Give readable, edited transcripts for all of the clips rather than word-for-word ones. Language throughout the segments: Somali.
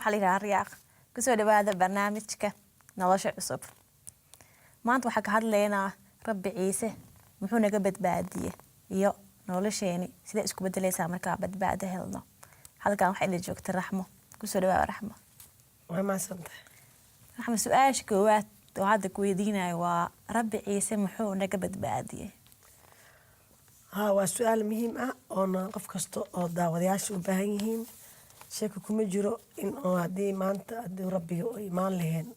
waxaa la yidhaha Riyaaq. Kusoo dhawaada barnaamijka nolosha cusub. Maanta waxaa ka hadlaynaa Rabbi Ciise muxuu naga badbaadiyey iyo nolosheeni sida isku bedelaysaa markaa badbaado helno. Halkan waxaa ila joogta Raxmo. Kusoo dhawaada Raxmo. waa maasantay. Raxmo, su'aasha koowaad oo hadda ku weydiinayo waa Rabbi Ciise muxuu naga badbaadiyey? waa su'aal muhiim ah oo qof kasta oo daawadayaasha u baahan yihiin. sheeko kuma jiro in haddii maanta haddii rabbiga oo imaan laheen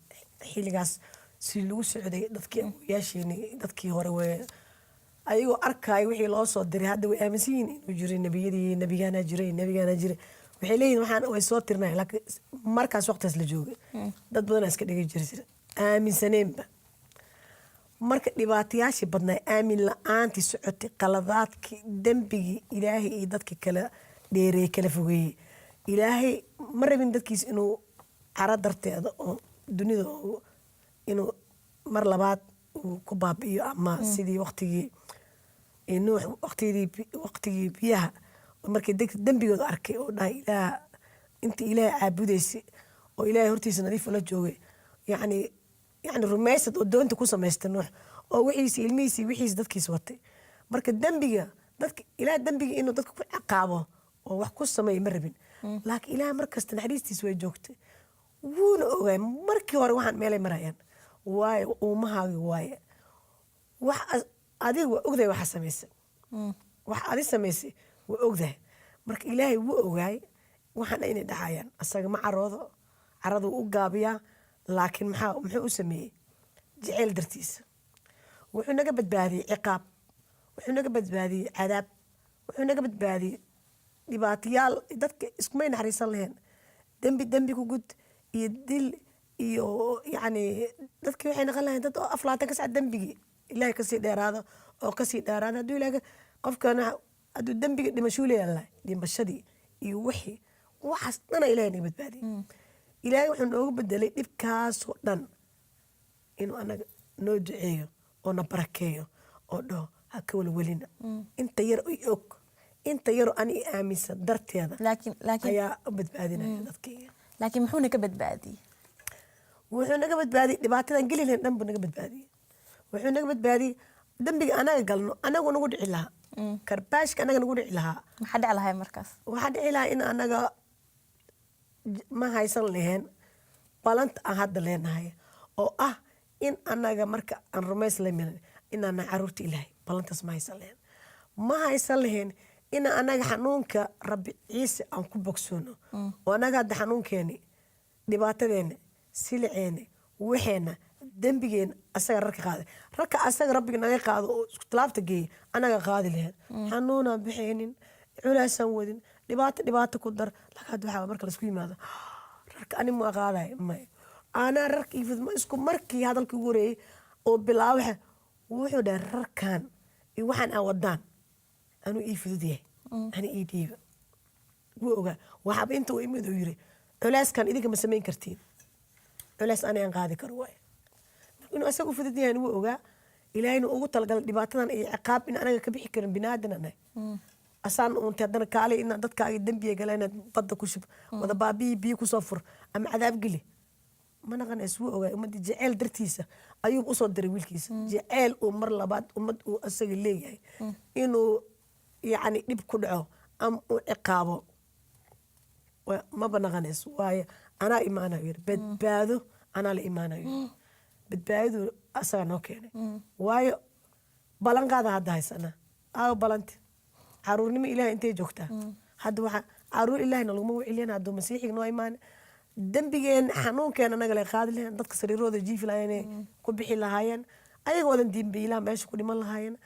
xilligaas si lagu socday dadkii awooyaasheeni dadkii hore way ayagoo arkaayo wixii loo soo diray hadda way aaminsan yihiin inuu jiray nebigaana jiray waxay leeyihin waxaan way soo tirnay laakiin markaas waqtigaas la joogay dad badan iska dhigi jiray aaminsaneenba. marka dhibaatayaashii badnaa aamin la-aantii socotay qaladaadkii dembigii ilaahay iyo dadka kala dheereeyey kala fogeeyey. ilaahay ma rabin dadkiis inuu caro darteeda oo dunida inuu mar labaad uu ku baabi'iyo ama sidii waqtigii nuux waqtigii biyaha markii dembigooda arkay oo dhahay ilaah inta ilaahay caabudaysay oo ilaahay hortiisa nadiif la joogay yacni rumaysad oo doonta ku samaystay nuux oo wixiisi ilmihiisi wixiisi dadkiis watay. marka dembiga dadka ilaah dembiga inuu dadka ku ciqaabo oo wax ku sameeyo ma rabin. laakiin ilaah markasta naxariistiis way joogtay wuuna ogaay markii hore waxaan meelay marayaan waayo uumahaagi waaye wax adiga waa ogdahay waxa samaysay wax adi samaysay waa ogdahay. marka ilaahay wuu ogaay waxaan inay dhacayaan asaga ma caradu u gaabiyaa laakiin muxuu u sameeyey jaceyl dartiisa. wuxuu naga badbaadiyey ciqaab, wuxuu naga badbaadiyey cadaab, wuxuu naga badbaadiyey dhibaatayaal dadka iskumay naxariisan laheen dembi ku gud iyo dil iyo yacni dadkii waxay naqan lahayn dad oo aflaatan ka sac dembigii ilaahay kasii dheeraado oo kasii dheeraado hadduu ilaahay qofkana hadduu dembiga dhimashuu leeyahay dhimashadii iyo wixii waxaas dhana ilaahay naga badbaadiyey. ilaahay wuxuu noogu bedelay dhibkaasoo dhan inuu anaga noo duceeyo oo na barakeeyo oo dhaho ha ka walwelina inta yar og inta yar ani aaminsan darteeda ayaa u badbaadinaya dadkayga. laakiin muxuu naga badbaadiyey? wuxuu naga badbaadiyey dhibaatadan geli lahayn dhan buu naga badbaadiyey. wuxuu naga badbaadiyey dembiga anaga galno anagu nagu dhici lahaa karbaashka anaga nagu dhici lahaa. maxaa dhici lahay markaas? waxaa dhici lahaa in anaga ma haysan lahayn balanta aan hadda leenahay oo ah in anaga marka aan rumays la milan inaana caruurta ilaahay balantaas ma haysan lahayn. ma haysan lahayn in anaga xanuunka Rabbi Ciise aan ku bogsoono oo anaga hadda xanuunkeeni dhibaatadeena siliceena waxeena dembigeena asaga rarka qaaday rarka asaga rabbiga naga qaado oo isku talaabta geeyay anaga qaadi lahayn xanuunaan bixeenin culaasaan wadin dhibaato ku dar lakaad waxaa marka la isku yimaado rarka ani ma qaaday may ana rarka ifid ma isku markii hadalka ugu horeeyay oo bilaawaxa wuxuu dhahay rarkan iyo waxaan aan wadaan anu ii fududyahay ani ii dhiiba wuu ogaa waxaaba inta uu imid uu yiri culaaskan idinka ma samayn kartiin culaas ani aan qaadi karo waaye inuu asaga u fudud yahay wuu ogaa ilaahayna ugu talagalay dhibaatadan iyo ciqaab in anaga ka bixi karin binaadana nahay asaan uunta haddana kaale in dadkaaga dembiga gala inaad badda ku shub wada baabiyi biyo kusoo fur ama cadaab geli ma naqanays wuu ogaa ummadii jaceyl dartiisa ayuu usoo diray wiilkiisa jaceyl uu mar labaad ummad uu asaga leeyahay inuu yacni dhib ku dhaco ama uu ciqaabo maba naqanays waayo anaa imaanayo yiri badbaado anaa la imaanayo badbaadadu asaga noo keenay waayo balanqaada hadda haysana aawo balanti caruurnimo ilaahay intay joogtaa hadda waxa caruur ilaahayna laguma wiciliyana hadduu masiixiga noo imaan dembigeen xanuunkeena anaga la qaadi lahayn dadka sariirooda jiifi lahaayeen ku bixi lahaayeen ayagoo wadan diinbiilaha meesha ku dhiman lahaayeen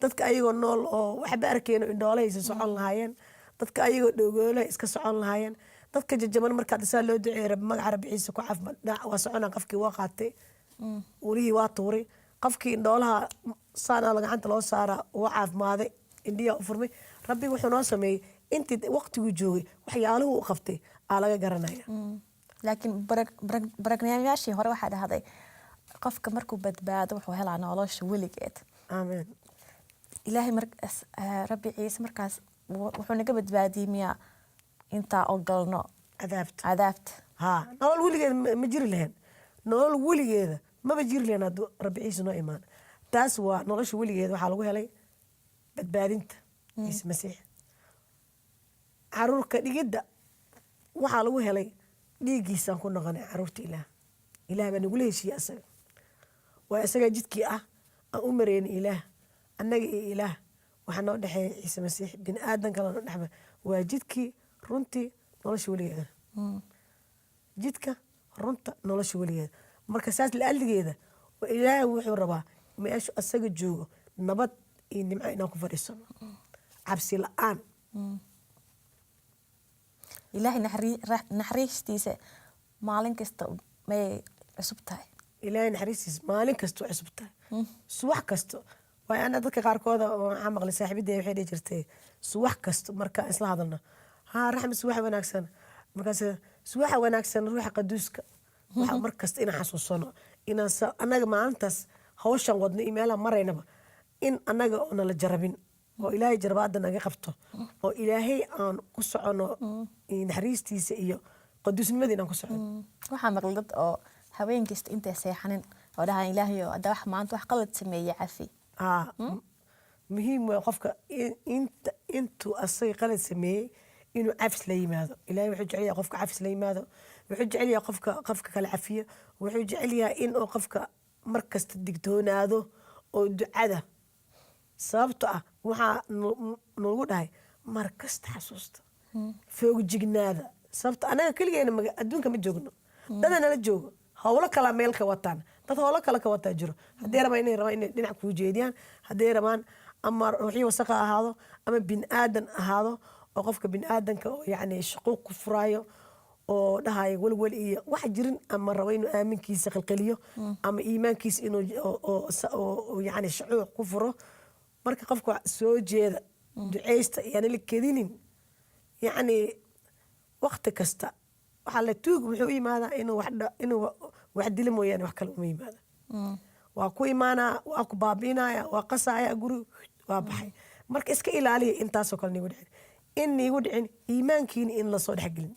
dadka ayagoo nool oo waxba arkeen indhoolahaysa socon lahaayeen dadka ayagoo dhogoola iska socon lahaayeen dadka jajaban markaad isaa loo duceeyay magaca Rabbi Ciise ku caafimaad waa soconaa qofkii waa qaatay wulihii waa tuuray qofkii indhoolaha saana gacanta loo saaraa waa caafimaaday indhiya u furmay Rabbi wuxuu noo sameeyey intii waqtigu joogay waxyaaluhu u qabtay aa laga garanaya. laakiin barnaamijyaashii hore waxaa dhahday qofka markuu badbaado wuxuu helaa nolosha weligeed. aamen. ilaahay markaas Rabbi Ciise markaas wuxuu naga badbaadiyey miyaa intaa oo galno cadaabta ها نول ولي ما جري لهن نول ولي ما بجري لهن هذا ربي عيسى نو إيمان تاس ونولش ولي هذا حلوه هلي بدبادنت عيسى مسيح عرورك دقيقة وحلوه هلي دقيقة كنا غني عرورت إله بنقول إيش يا أسد وأسد جدك أمرين إله أنك إله وحنا نحي عيسى مسيح بن آدم كلا نحمه وجدك رنتي نولش ولي هذا jidka runta nolosha weligeeda marka saas la alligeeda waa ilaahay wuxuu rabaa meeshu asaga joogo nabad iyo nimco inaan ku fadhiisano cabsi la-aan ilaahay naxariistiisa maalin kasta may cusub tahay ilaahay naxariistiisa maalin kasta way cusub tahay subax kasta waayo ana dadka qaarkooda waxaa maqlay saaxiibadey waxay dhihi jirtay subax kasta markaan isla hadalno haa raxmi subax wanaagsan markaas subaxa wanaagsan ruuxa qaduuska waxa markasta inaan xasuusano inaan anaga maalintaas hawshan wadno iimaylaha maraynaba in anaga oo nala jarabin oo ilaahay jarabaada naga qabto oo ilaahay aan ku socono naxariistiisa iyo qaduusnimadii inaan ku socono waxaa maqlay dad oo haween kasta intay seexanin oo dhahaan ilaahay oo hadda wax maanta wax qalad sameeyay cafi muhiim waa qofka intuu asay qalad sameeyey inuu cafis la yimaado ilaahay wuxuu jecel yahay qofka cafis la yimaado wuxuu jecel yahay qofka kala cafiyo wuxuu jecel yahay in uu qofka markasta digtoonaado oo ducada sababto ah waxaa noogu dhahay markasta xasuusta foogijignaada sababto anaga keligeena adduunka ma joogno dada nala joogo howlo kala meel ka wataan dad howlo kale ka wataa jiro hadday rabaan inay dhinac kuu jeediyaan hadday rabaan ama ruuxii wasaqa ahaado ama bin aadan ahaado oo qofka bin aadanka oo yacni shuquuq ku furaayo oo dhahayo welwel iyo wax jirin ama rabo inuu aaminkiisa qalqaliyo ama iimaankiisa inuu oo yacni shucuuq ku furo marka qofka soo jeeda duceysta yaani la kedinin yacni waqti kasta waxaa la tuug wuxuu yimaadaa inuu wax dilo mooyaane wax kale uma yimaada waa ku imaanaa waa ku baabiinaya waa qasaaya guri waa baxay marka iska ilaaliya intaasoo kale nigu dhicin in nigu dhicin iimaankiina in lasoo dhexgelin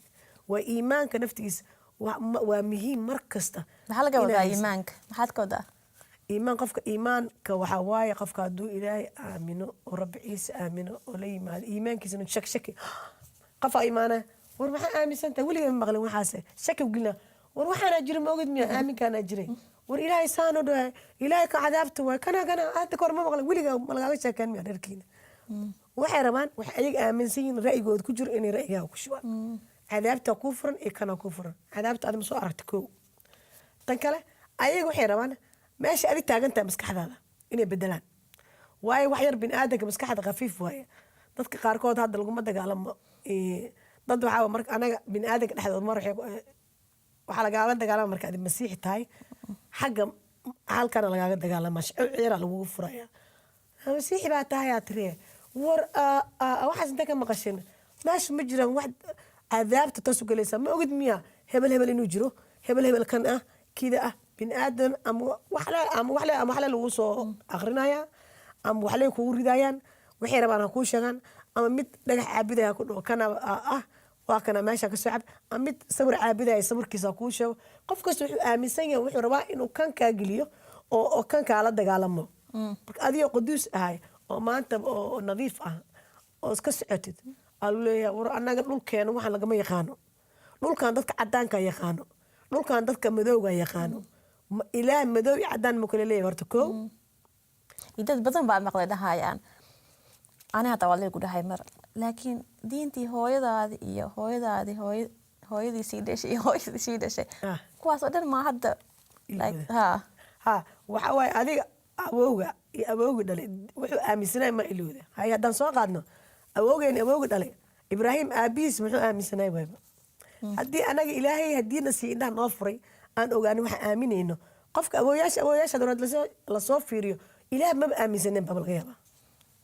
waa iimaanka naftigiisa waa muhiim mar kasta maxaa laga wadaa iimaanka maxaad ka wadaa iimaan qofka iimaanka waxaa waaye qofka hadduu ilaahay aamino oo rabbi ciise aamino oo la yimaado iimaankiisana shaki qofaa imaanaya war maxaa aaminsantahay weligaa ma maqlin waxaase shaki gelina war waxaanaa jira ma ogid miya aaminkaanaa jiray war ilaahay saanoo dhahay ilaahay ka cadaabta waay kana hadda kahor ma maqlin weligaa malagaaga sheekaan miya dharkiina waxay rabaan waxay ayaga aaminsan yihiin ra'yigooda ku jiro inay ra'yigaaga ku shubaan cadaabta kuu furan iyo kana kuu furan cadaabta adama soo aragta koow tan kale ayaga waxay rabaan meesha adig taagantahay maskaxdaada inay bedelaan waayo wax yar bin aadanka maskaxda khafiif waaye dadka qaarkood hadda laguma dagaalamo dad waxaa marka anaga bin aadanka dhexdood mar waxaa lagaaga dagaalama marka adig masiixi tahay xagga halkana lagaaga dagaalama ciira lagugu furaya masiixi baa tahay aa tiriye war waxaas intee ka maqashin meesha ma jiraan wax cadaabta taas u galaysaa ma ogid miya hebel inuu jiro hebel kan ah kida ah bin aadan ama waxle lagu soo akrinaya ama waxle kugu ridayaan waxay rabaan ha kuu sheegaan ama mid dhagax caabidaya ku dhaho kana ah waa kana meesha ka soo cab ama mid sawir caabidaya sawirkiisa kuu sheego qof kasta wuxuu aaminsan yahay wuxuu rabaa inuu kan kaa geliyo oo kan kaala dagaalamo marka adigoo quduus ahay oo maanta oo nadiif ah oo iska socotid aa leeyahay war annaga dhulkeena waxaan lagama yaqaano dhulkan dadka cadaanka yaqaano dhulkan dadka madowga yaqaano ilaah madow iyo cadaan ma kala leeyahay horta koow dad badan baa maqlay dhahayaan aniga hataa waa leegu dhahay mar laakiin diintii hooyadaadi iyo hooyadii sii dhashay iyo hooyadii sii dhashay kuwaas oo dhan maa hadda waxa waaye adiga awowga iyo awowgi dhalay wuxuu aaminsanay ma ilowda hay haddaan soo qaadno awowgeeni awowgi dhalay ibraahim aabihiis muxuu aaminsanay wayba haddii anaga ilaahay hadiina sii indhaha noo furay aan ogaanin waxaan aaminayno qofka awooyaasha doonaad lasoo fiiriyo ilaah maba aaminsaneen baba laga yaabaa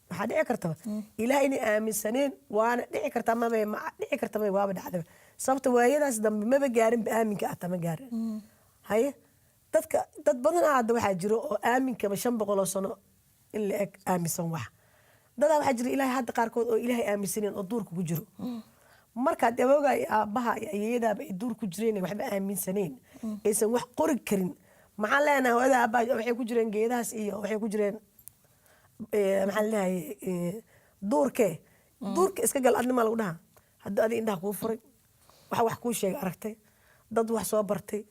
waxaa dhici kartaba ilaah inay aaminsaneen waana dhici kartaa dhici kartaba waaba dhacdaba sababta waayadaas dambe maba gaarinba aaminka ahta ma gaarin haye dad badan hadda waxaa jiro oo aaminkaba 500 sano in la eg aaminsan wax dadaa waxaa jira ilaahay hadda qaarkood oo ilaahay aaminsaneen oo duurka ku jiro markaad awooga iyo aabbaha iyo ayeeyadaaba ay duur ku jireen waxba aaminsaneen aysan wax qori karin maxaan leenahay hooyada aabbaha waxay ku jireen geedahaas iyo waxay ku jireen maxaan leeyahay duurka iska gal adnimaa lagu dhahaa haddii adi indhaha kuu furay wax kuu sheegay aragtay dad wax soo bartay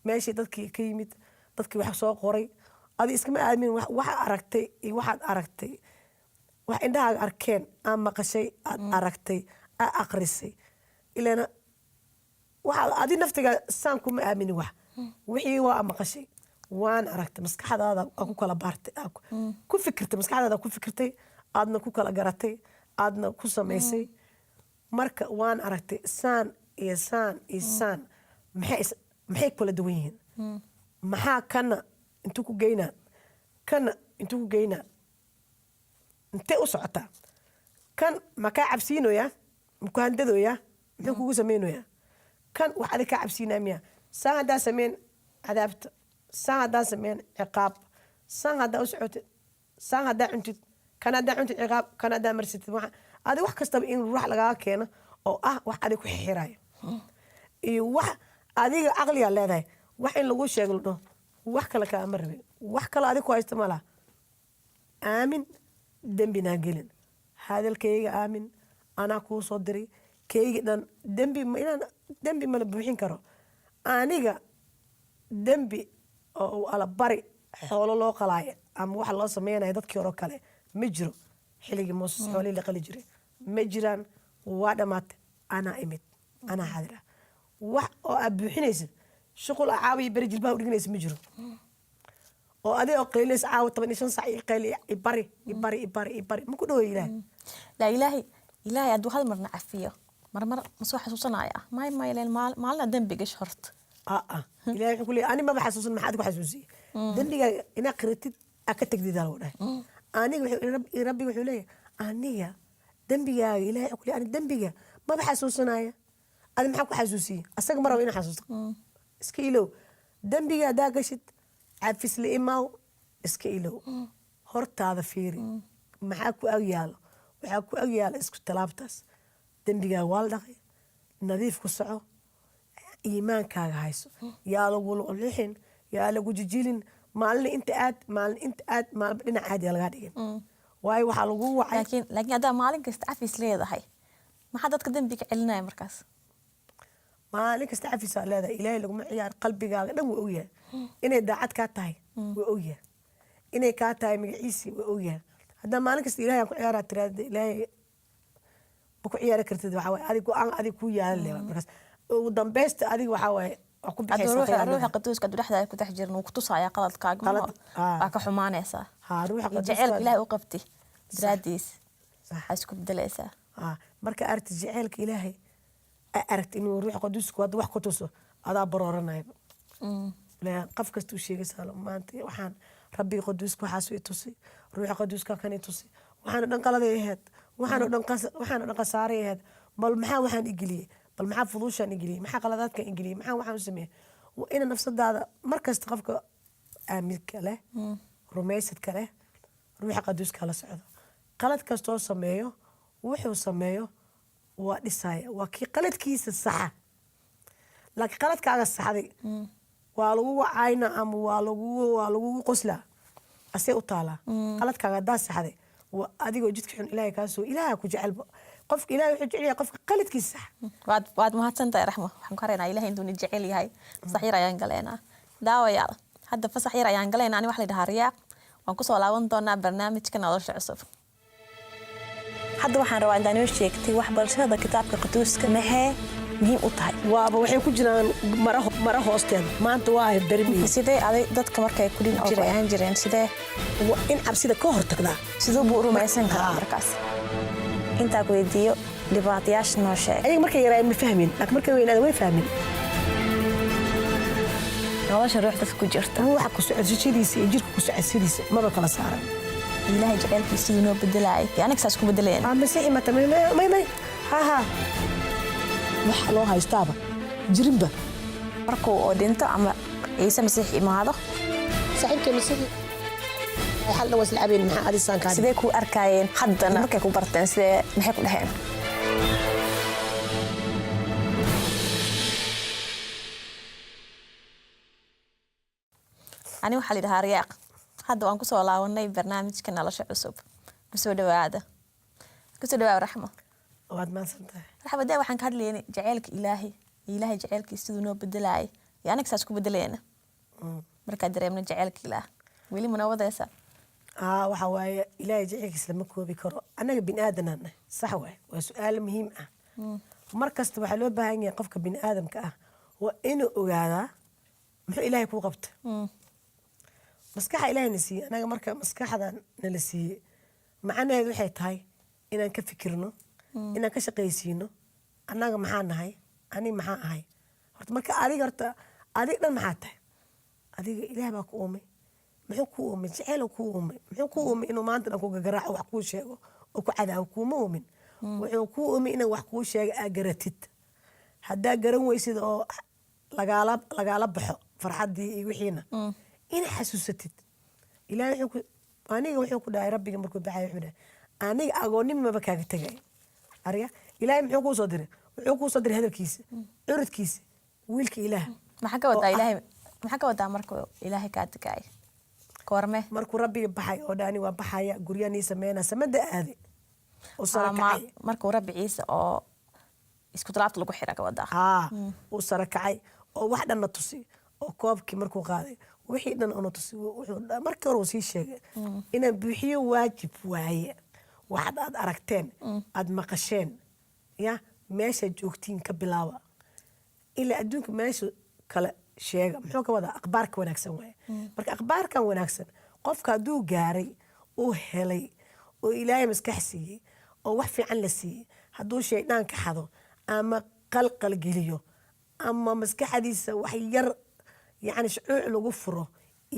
meeshii dadkii ka yimid dadkii wax soo qoray adi iskama aamin waxa aragtay iyo waxaad aragtay wax indhahaaga arkeen aa maqashay aad aragtay aa aqrisay ilaana waxa adi naftiga saan kuma aamini wax wixii waa maqashay waan aragtay maskaxdaada ku kala baartay ku fikirtay maskaxdaada ku fikirtay aadna ku kala garatay aadna ku samaysay marka waan aragtay saan iyo saan iyo saan maxay kala duwan yihiin maxaa kana intuu ku geynaa kana intuu ku geynaa intee u socotaa kan makaa cabsiinoyaa maku handadooyaa muxuu kugu samaynoyaa kan wax adig kaa cabsiinaa miya saan haddaa sameyn cadaabta saan haddaa sameyn ciqaab saan haddaa u socotid saan haddaa cuntid kan haddaa cuntid ciqaab kan haddaa marsatid adi wax kastaba in ruux lagaga keeno oo ah wax adig ku xixiraayo iyo wax adiga caqligaa leedahay wax in lagu sheeglo dho wax kale kaama rabin wax kale adig ku haysta malaha aamin dembinaa gelin hadalkayga aamin anaa kuu soo diray kayga dhan dembi mala buuxin karo aniga dembi oo alabari xoolo loo qalaayo ama waxa loo sameynaya dadkii hore kale ma jiro xilligii Muuse xoolihii la qali jiray ma jiraan waa dhamaatay anaa imid anaa xadira wax oo aad buuxinaysid shuqul caawiya beri jilbaha u dhiganaysa ma jiro oo adiga oo qaylinaysa caawa 15 saac iyo qayli ibari ma ku dhawayo ilaahay ilaahay hadduu hal marna cafiyo marmar ma soo xasuusanaya may leen maalina dembi gash horta ilaahay wuxuu ku leeyahay ani maba xasuusan maxaad ku xasuusiyey dembiga inaa qiratid aa ka tagdidaa lagu dhahay aniga rabbiga wuxuu leeyahay aniga dembigaaga ilaahay wuxuu leeyahay ani dembiga maba xasuusanaya adi maxaa ku xasuusiyey asaga ma rabo inaa xasuusto iska ilow dembiga haddaa gashid cafis la imaaw iska ilow hortaada fiiri maxaa ku agyaalo waxaa ku agyaala isku talaabtaas dembigaa waa la dhaqay nadiif ku soco iimaankaaga hayso yaa lagu lixin yaa lagu jijilin maalin inta aad maalin dhinac aad yaa lagaa dhigin waayo waxaa lagu wacay laakiin haddaa maalin kasta cafis leedahay maxaa dadka dembiga celinaya markaas maalin kasta cafisaa leedahay ilaahay laguma ciyaar qalbigaaga dhan waa ogyahay inay daacad kaa tahay waa ogyahay inay kaa tahay magaciisii waa ogyahay haddaa maalin kasta ilaahay aan ku ciyaaraa tiraada ilaahay ma ku ciyaari kartid waxaa waaye adig go-aan adig kuu yaalan leewa markaas ugu dambaysta adig waxaa waaye waa ku bixaysa ruuxa qaduuska dhexdaada ku dhex jiran wuu ku tusaaya qaladkaaga waa ka xumaanaysaa jaceylka ilaahay u qabti daraadiis waxaa isku bedelaysaa marka aragti jaceylka ilaahay aragti inuu ruuxa qaduuska hadda wax ku tuso adaa barooranayba qof kasta u sheegaysaa maanta waxaan rabbiga qaduuska waxaas i tusi ruuxa qaduuska kan i tusi waxaana dhan qaladay ahayd waxaana dhan khasaaray ahayd bal maxaa waxaan igeliyey bal maxaa fuduushaan igeliyey maxaa qaladaadkan igeliyey maxaa waxaan u sameeyey ina nafsadaada markasta qofka aaminka leh rumaysadka leh ruuxa qaduuska la socdo qalad kastoo sameeyo wuxuu sameeyo waa dhisaya waa kii qaladkiisa saxa laakiin qaladkaaga saxday waa lagu wacayna ama waa lagu qoslaa asee u taalaa qaladkaaga haddaa saxday waa adigoo jidka xun ilaahay kaa soo ilaaha ku jecelba qofka ilaahay wuxuu jecel yahay qofka qaladkiisa sax waad mahadsantahay raxmo waxaan ku haraynaa ilaahay intuu ni jecel yahay fasax yar ayaan galeynaa daawayaal hadda fasax yar ayaan galeynaa ani wax la dhahaa riyaaq waan kusoo laaban doonaa barnaamijka nolosha cusub hadda waxaan rabaa intaan inoo sheegtay waxbarashada kitaabka qaduuska maxay muhiim u tahay waaba waxay ku jiraan mara hoosteeda maanta waa bermi sidee aday dadka markay ku dhin jireen jireen sidee in cabsida ka hortagdaa sidoo buu rumaysan karaa markaas intaa ku weydiiyo dhibaatayaasha noo sheeg ayaga markay yaraan ma fahmin laakiin markay weynaada way fahmin nolosha ruux dadka ku jirta ruuxa ku socodsidiisa iyo jirka ku socodsidiisa maba kala saaran ilaahay jaceylkiisa inoo bedelaay aniga saas ku bedeleen masiixi mata may ha waxa loo haystaaba jirinba markuu oo dhinto ama ciise masiix imaado saaxiibkay masiixi xal dhawas lacabeen maxaa adisaan kaa sidee ku arkaayeen haddana markay ku barteen sidee maxay ku dhaheen أنا وحالي لها رياق هذا وأنكو سوالله وناي برنامج كنا لشع عصب كسو دواعده كسو دواع رحمة waad mahadsantahay رحمة دا waxaan ka hadlaynay jaceylka ilaahay jaceylkiisa sidoo noo bedelaay iyo anaga saas ku bedelayna marka dareemna jaceylka ilaah weli mana wadaysa waxa waaye ilaahay jaceylkiisa lama koobi karo annaga bini'aadanana sax waaye waa su'aal muhiim ah mar kasta waxaa loo baahan yahay qofka bini'aadamka ah waa inuu ogaadaa muxuu ilaahay kuu qabta maskaxa ilaahayna siiyey anaga marka maskaxdan nala siiyey macnaheedu waxay tahay inaan ka fikirno inaan ka shaqaysiino annaga maxaa nahay ani maxaa ahay horta marka adiga dhan maxaa tahay adiga ilaah baa ku uumay muxuu ku uumay jaceyl ku uumay muxuu ku uumay inuu maanta dhan ku gagaraaco wax kuu sheego oo ku cadaawo kuuma uumin wuxuu ku uumay inaan wax kuu sheego aa garatid haddaa garan weysid oo lagaala baxo farxaddii iyo wixiina ina xasuusatid ilaahay aniga wuxuu ku dhahay rabbiga markuu baxay wuxuu dhahay aniga agoonnimaba kaaga tegay arya ilaahay muxuu kuu soo diray wuxuu kuu soo diray hadalkiisa curidkiisa wiilka ilaah maxaa ka wadaa markuu ilaahay kaa tegay koorme markuu rabbiga baxay oo dhaani waa baxaya guryanii sameynaa samada aade oo sara kacay markuu rabbi ciise oo isku talaabta lagu xira ka wadaa uu sara kacay oo wax dhanna tusi oo koobkii markuu qaaday wixii dhan una tusi markii hore uu sii sheegay inaan buuxiyo waajib waaye waxaad aad aragteen aad maqasheen ya meesha joogtiin ka bilaaba ilaa adduunka meesha kale sheega muxuu ka wadaa akhbaarka wanaagsan waaye marka akhbaarkan wanaagsan qofka hadduu gaaray uu helay oo ilaahay maskax siiyey oo wax fiican la siiyey hadduu shaydaan ka xado ama qalqal geliyo ama maskaxdiisa wax yar yani shucuuc lagu furo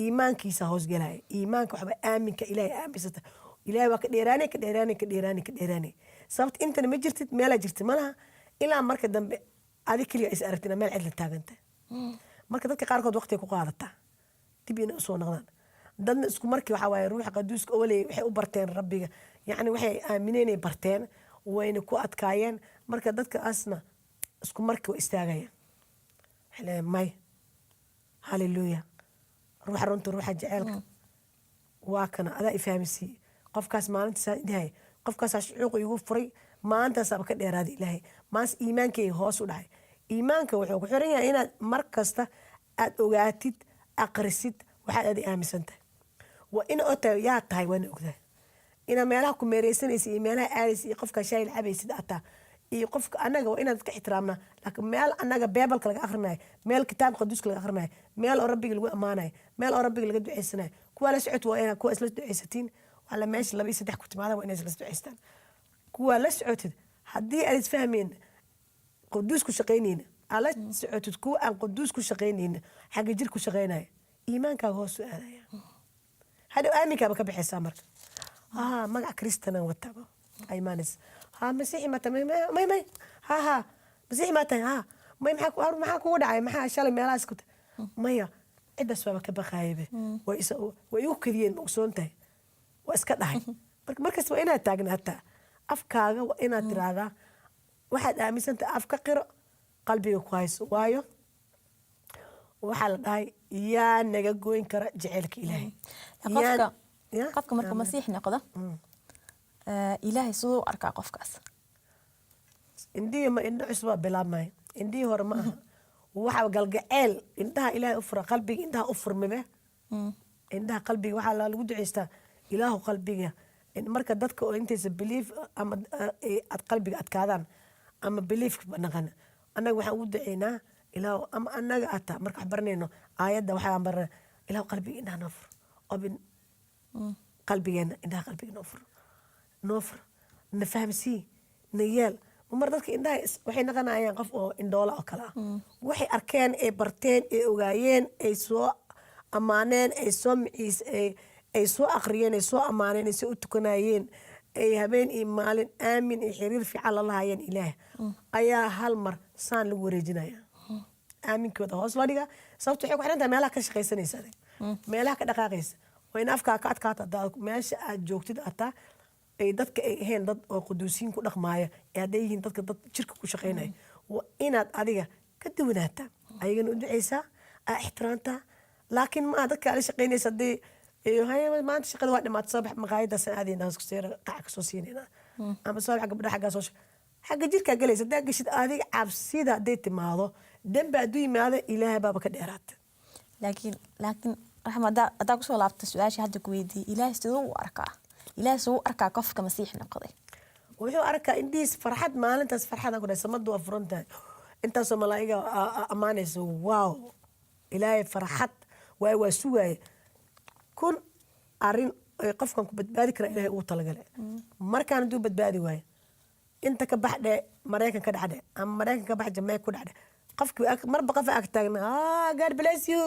iimaankiisa hoosgelaya iimaanka waxba aaminka ilaahay aaminsata ilaahay waa ka dheeraanay sababta intana ma jirtid meelaa jirtid malaha ilaa marka dambe adi keliya is aragtina meel cid la taaganta marka dadka qaarkood waqtiga ku qaadataa dib inay usoo noqdaan dadna isku markii waxaa waaye ruuxa qaduuska oley waxay u barteen rabbiga yacni waxay aamineen ay barteen wayna ku adkaayeen marka dadkaasna isku markii waa istaagayaan waxay leeyahay may haleluuya ruuxa runta ruuxa jaceylka waa kana adaa ifahmisiiye qofkaas maalintaasaan idhahay qofkaasaa shucuuq igu furay maantaasaaba ka dheeraaday ilaahay maas iimaankayga hoos u dhacay iimaanka wuxuu ku xiran yahay inaad mar kasta aad ogaatid aqrisid waxaad aad aaminsan tahay waa ina otahay yaa tahay waana ogdahay ina meelaha ku meereysanaysa iyo meelaha aadaysa iyo qofka shaay la cabaysid ataa iyo qofka annaga waa inaad ka ixtiraamnaa laakiin meel annaga beebalka laga akhrinayo meel kitaabka qaduuska laga akhrinayo meel oo rabbiga lagu ammaanayo meel oo rabbiga laga duceysanayo kuwaa la socod waa inaad kuwa isla duceysatiin wala meesha 2 iyo 3 ku timaada waa inay isla duceystaan kuwaa la socotid haddii aad isfahmeen قدوس كشقينين على سعوت كو أن قدوس كشقينين حاجة جير كشقيناي إيمانك هو سؤال هذا آمنك بكبر حسامك ما كريستنا وتابع أيمانس مسيحي متى ما ها مسيحي متى ما يمحك وداعي ما شال ما لاسكت ما هي عدة سبب كبر خايبة ويوكلين مقصونته واسكتها مركز وإنا تاجنا حتى أفكار وإنا تراجع waxaad aaminsantahay afka qiro qalbiga ku hayso waayo waxaa la dhahay yaa naga goyn kara jaceylka ilaahay qofka markuu masiix noqdo ilaahay siduu arkaa qofkaas indho cusbaa bilaabmaya indhihii hore ma aha waxaa galgaceel indhaha ilaahay u fura qalbiga indhaha u furmibe indhaha qalbiga waxaa lagu duceystaa ilaahu qalbiga marka dadka oo intaysa belief ama aad qalbiga adkaadaan ama belief naqan annaga waxaan ugu duceynaa ilaahu ama annaga ata marka wax baranayno aayadda waxaan barana ilaahu qalbiga indhaha noo fur obin qalbigeena indhaha qalbiga noo fur na fahamsii na yeel mar dadka indhaha waxay naqanayaan qof oo indhoola oo kale ah waxay arkeen ay barteen ay ogaayeen ay soo ammaaneen ay soo miciis ay soo aqriyeen ay soo ammaaneen ay soo u tukanayeen ay habeen iyo maalin aamin iyo xiriir fiican la lahaayeen ilaah ayaa hal mar saan lagu wareejinaya aaminkooda hoos loo dhigaa sababto waxay ku xiran tahay meelaha ka shaqaysanaysa meelaha ka dhaqaaqaysa waa in afkaa ka adkaata meesha aad joogtid ataa ay dadka ay ahayn dad oo quduusiin ku dhaqmaaya ee hadday yihiin dadka dad jirka ku shaqaynaya waa inaad adiga ka duwanaataa ayagana u ducaysaa aa ixtiraamtaa laakiin ma dadka ala shaqaynaysa haddii hay maanta shaqada waa dhamaatay soo bax maqaayadaasaan aadaynaa isku seera qac ka soo siinaynaa ama soo bax gabdhaha xaggaa soo xagga jirkaa galaysa haddaa gashid adiga cabsida hadday timaado dembi hadduu yimaado ilaahay baaba ka dheeraata laakiin raxma haddaa kusoo laabta su-aashii hadda ku weydiiyey ilaahay siduu u arkaa ilaahay siduu u arkaa qofka masiix noqday wuxuu arkaa indhihiis farxad maalintaas farxada ku dhahay samadu waa furan tahay intaasoo malaa'iga ammaanaysa waaw ilaahay farxad waa sugaaye kun arrin ay qofkan ku badbaadi kara ilaahay ugu talagale markaan hadduu badbaadi waayo inta ka baxdhe maraykan ka dhacdhe ama maraykan ka bax jamaica ku dhacdhe qofkii marba qofa ag taagna god bless you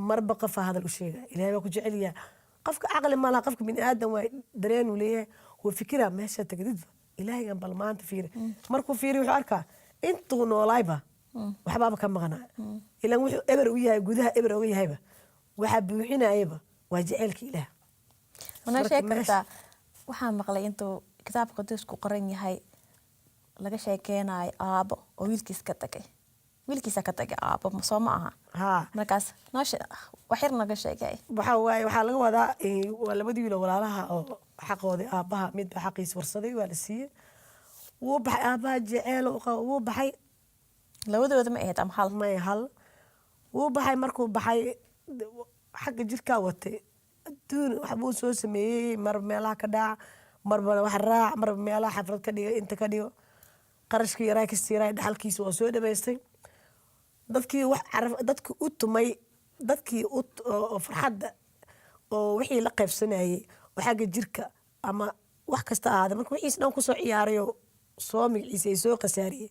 marba qofa hadal u sheega ilaahay baa ku jecel yahay qofka caqli malaha qofka bini aadan waa dareenuu leeyahay wuu fikiraa meesha tagadidba ilaahaygan bal maanta fiiri markuu fiiri wuxuu arkaa intuu noolaayba waxbaaba ka maqnaa ilan wuxuu eber u yahay gudaha eber uga yahayba waxaa buuxinayaba waa jaceylka ilaah mana sheegi kartaa waxaa maqlay intuu kitaabka qudusku qoran yahay laga sheekeynayo aabo oo wiilkiisa ka tagay aabo soo ma aha markaas waxyar naga sheegay waxaa laga wadaa waa labadii wiilo walaalaha oo xaqoodii aabbaha midba xaqiisa warsaday waa la siiyey wuu baxay aabbaha jeceel wuu baxay labadooda ma ahayd ama hal may hal wuu baxay markuu baxay xagga jirkaa watay adduun waxbuu soo sameeyey marba meelaha ka dhaca marba wax raac marba meelaha xaflad ka dhiga inta ka dhigo qarashkii yaraa ka siiray dhaxalkiisa waa soo dhamaystay dadkii u tumay dadkii oo farxadda oo wixii la qaybsanayay oo xagga jirka ama wax kasta ahaada marka wixiis dhan kusoo ciyaarayo soo magaciisa ay soo khasaariyey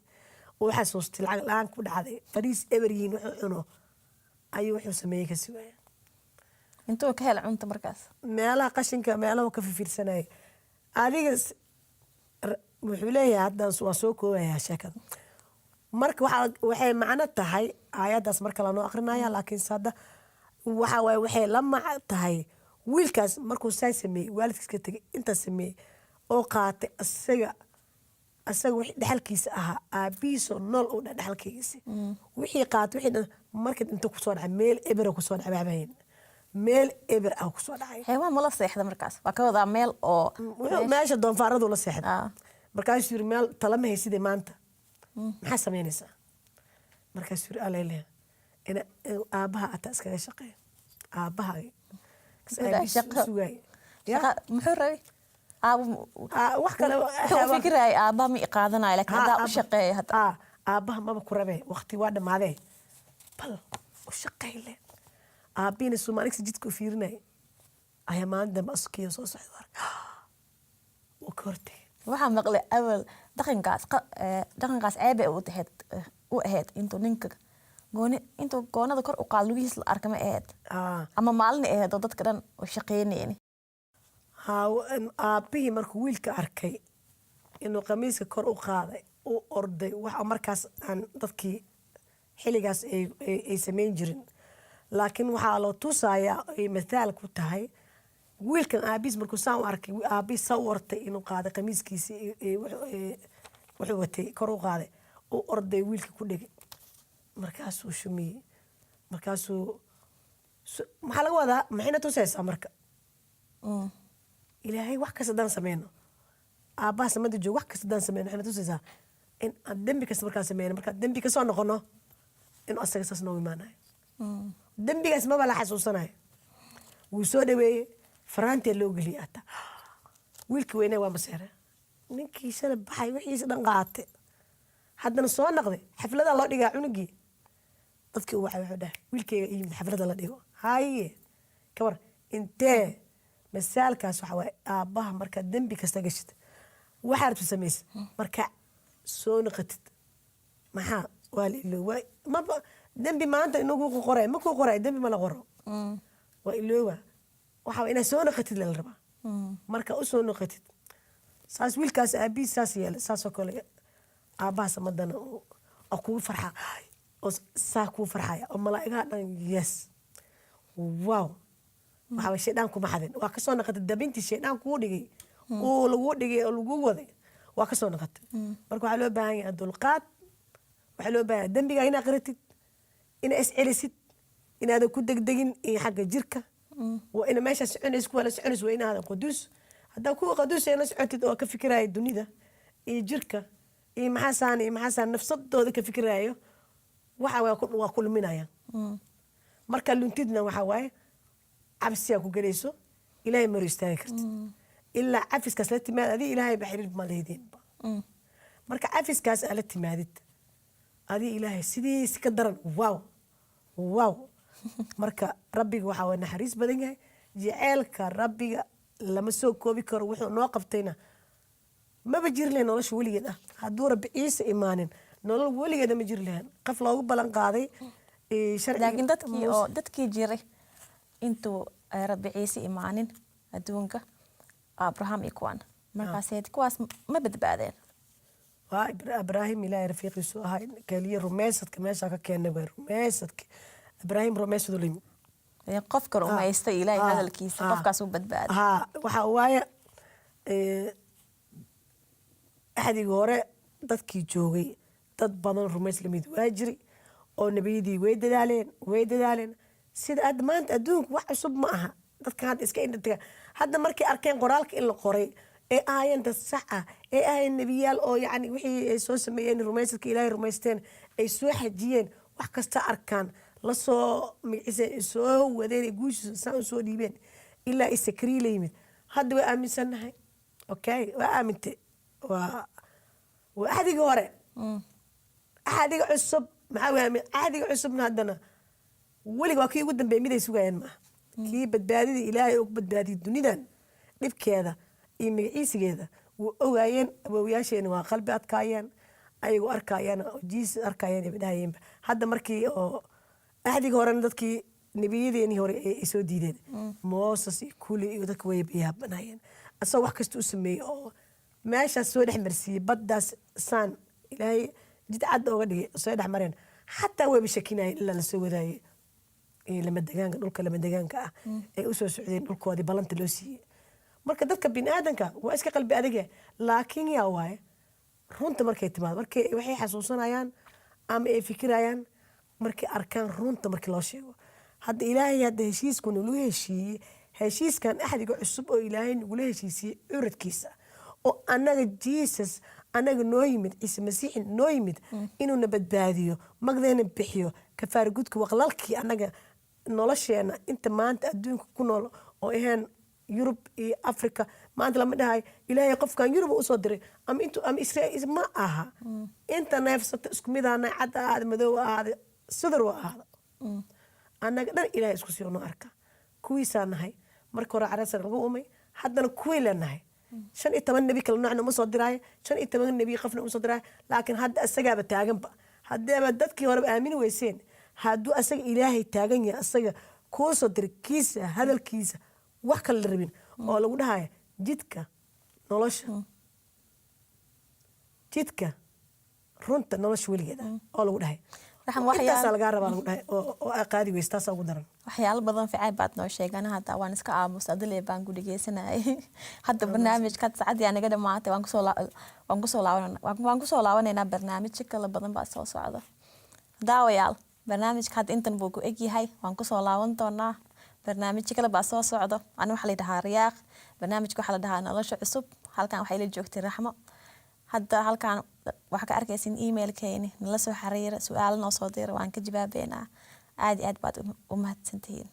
oo xasuustay lacag la-aan ku dhacday fariis eberyiin wuxuu cuno ayuu wuxuu sameeyey ka siwaaya intuu ka hel cunta markaas meelaha qashinka meelaha ka fiirsanayay adiga wuxuu leeyahay hadda waa soo koobayaa sheekada marka waxay macno tahay aayadaas marka lanoo akrinaya laakiin hadda waxa waaye waxay la macno tahay wiilkaas markuu saa sameeyey waalidkiis ka tegay intaas sameeyey oo qaatay asaga wixii dhexalkiisa ahaa aabihiisoo nool uu dhexalkiisa wixii qaatay wixii markii inta kusoo dhacay meel eber kusoo dhacay baabayn meel eber ah kusoo dhacay xayawaan ma la seexda markaas waa ka wadaa meel oo meesha doonfaaradu la seexda markaasuu yiri meel talama haysidee maanta maxaa samaynaysaa markaasuu yiri alele ina aabbaha ataa iskaga shaqeeya aabbaha sugay muxuu rabay wax kale wuxuu fikirayay aabbaha ma iqaadanayo laakiin haddaa u shaqeeya hadda aabbaha maba ku rabee waqti waa dhammaadee bal u shaqeyle aabbihina soomaaligsa jidka u fiirinaya ayaa maalin dambe asukiya soo socda wuu ka hortagay waxaa maqlay awal dhaqankaas ceebay u ahayd intuu goonada kor u qaad lugihiis la arka ma ahayd ama maalin ahayd oo dadka dhan oo shaqeynayni aabbihii markuu wiilka arkay inuu qamiiska kor u qaaday u orday waxa markaas aan dadkii xilligaas ay samayn jirin laakiin waxaa loo tusayaa ay mathaal ku tahay wiilkan aabihiis markuu saan u arkay aabihiis saa u ortay inuu qaaday qamiiskiisa wuxuu watay kor u qaaday u orday wiilka ku dhegay markaasuu shumiyey markaasuu maxaa laga wadaa maxayna tusaysaa marka ilaahay wax kasta haddaan sameyno aabbaha samada joog wax kasta haddaan sameyno maxayna tusaysaa in aan dembi kasta markaan sameyno markaan dembi kasoo noqono inuu asaga saas noogu imaanayo dembigaas maba la xasuusanayo wuu soo dhaweeyey faraantiyaa loo geliyay ata wiilkii weynaa waa maseere ninkii shalay baxay wixiisa dhan qaate haddana soo noqday xafladaa loo dhigaa cunugii dadkii u wacay wuxuu dhahay wiilkeyga iyimid xaflada la dhigo haye kabar intee masaalkaas waxa waaye aabbaha markaad dembi kasta gashid waxaa rabta samaysa markaa soo noqotid maxaa waa la iloowa maba dembi maanta inagu qoray ma kuu qoray dembi ma la qoro waa iloowa waxaa inaad soo noqotid la rabaa marka u soo noqotid saas wiilkaas aabihiis saas yeelay saasoo kale aabbaha samadana oo kugu farxa oo saa kuu farxaya oo malaa'igaha dhan yes wow waxaa shaydaan kuma xadin waa kasoo noqotay dabintii shaydaan kuu dhigay oo lagu dhigay oo lagu waday waa kasoo noqotay marka waxaa loo baahan yahay dulqaad waxaa loo baahan yahay dembigaa inaad qiratid inaad iscelisid inaadan ku degdegin iyo xagga jirka waa ina meesha soconays kuwa la soconays waa inaadan quduus haddaa kuwa quduus ay la socotid oo ka fikiraya dunida iyo jirka iyo maxaasaan nafsadooda ka fikirayo waxa waa ku luminayaan marka luntidna waxa waaye cabsiyaa ku gelayso ilaahay maro istaagi kartid ilaa cafiskaas la timaad adii ilaahay ba xiriir ma leediinba marka cafiskaas aa la timaadid adii ilaahay sidiis ka daran waaw marka rabbiga waxaa waa naxariis badan yahay jaceelka rabbiga lama soo koobi karo wuxuu noo qabtayna maba jiri lahayn nolosha weligeed ah hadduu rabbi ciise imaanin nolol weligeeda ma jiri lahayn qof loogu ballan qaaday laakiin dadkii jiray intuu rabbi ciise imaanin adduunka abraham iyo kuwan markaas kuwaas ma badbaadeen waa ibraahim ilaahay rafiiqiisu ahaa keliya rumaysadka meesha ka keenay way rumaysadka ibraahim rumaysadu limi qofka rumaysta ilaahay hadalkiisa qofkaas u badbaaday waxa waaye axdigii hore dadkii joogay dad badan rumays lamid waa jiri oo nebiyadii way dadaaleen sida hadda maanta adduunku wax cusub ma aha dadkan hadda iska indhataga hadda markay arkeen qoraalka in la qoray ee ahaayeen dad sax ah ee ahaayeen nebiyaal oo yacni wixii ay soo sameeyeen rumaysadka ilaahay rumaysteen ay soo xajiyeen wax kasta arkaan la soo magciise soo wadeen guushiisa saa u soo dhiibeen ilaa ay sakrii la yimid hadda way aaminsannahay okay waa aamintay waa axdigii hore axdiga cusub maxaa weeye axdiga cusubna haddana weliga waa kii ugu dambeeyay mid ay sugayeen maaha kii badbaadida ilaahay oo ku badbaadiyay dunidan dhibkeeda iyo magaciisigeeda wuu ogaayeen awoowayaasheena waa qalbi adkaayeen ayagoo arkaayeen oo jiis arkaayeen ibadahayeenba hadda markii oo axdiga horena dadkii nebiyadeenii hore ay soo diideen mooses iyo kuli iyo dadka way yaabanayeen asagoo wax kasta u sameeyey oo meeshaas soo dhex marsiiyey baddaas saan ilaahay jid cad ooga dhigay soo dhex mareen xataa wayba shakinayeen ilaa lasoo wadaayey lamadegaanka dhulka lamadegaanka ah ay usoo socdeen dhulkoodii ballanta loo siiyey marka dadka biniaadanka waa iska qalbi adagya laakiin yaa waaye runta markay timaado markay waxay xasuusanayaan ama ay fikirayaan markay arkaan runta markii loo sheego hadda ilaahay hadda heshiisku nalagu heshiiyey heshiiskan axdiga cusub oo ilaahay nagula heshiisiyey curadkiisa oo annaga jesus annaga noo yimid ciise masiixi noo yimid inuuna badbaadiyo magdeena bixiyo kafaara gudka waqlalkii annaga nolosheena inta maanta adduunka ku nool oo ahayn yurub iyo africa maanta lama dhahay ilaahay qofkan yurub usoo diray ama israa'iil ma aha inta neefsata isku mid ahna cad ahaada madow ahaada sidar u ahaada annaga dhan ilaahay isku sii noo arka kuwiisaa nahay marka hore careesan lagu umay haddana kuwii leenahay 15 nebi kala noocna uma soo diraayo 15 nebi qofna uma soo diraayo laakiin hadda asagaaba taaganba haddeeba dadkii horeba aamini weyseen hadduu asaga ilaahay taagan yahay asaga kuu soo diray kiisa hadalkiisa wax kale la rabin oo lagu dhahayo jidka nolosha jidka runta nolosha weligeeda oo lagu dhahay intaasaa lagaa rabaa lagu dhahay oo qaadi weyse taasaa ugu daran waxyaalo badan fiican baad noo sheegana hadda waan iska aamusta adilee baan ku dhegeysanayay hadda barnaamijka saacadii naga dhamaatay waan kusoo laabanaynaa barnaamijyo kala badan baa soo socda daawayaal barnaamijka hadda intan buu ku egyahay waan kusoo laaban doonaa barnaamijyo kale baa soo socdo ani waxaa la dhahaa riyaaq barnaamijka waxaa la dhahaa nolosha cusub halkan waxay la joogtay raxmo hadda halkan waxaa ka arkaysin emailkeeni nala soo xiriira su-aalo noo soo dira waan ka jawaabeynaa aad iyo aad baad u mahadsantihiin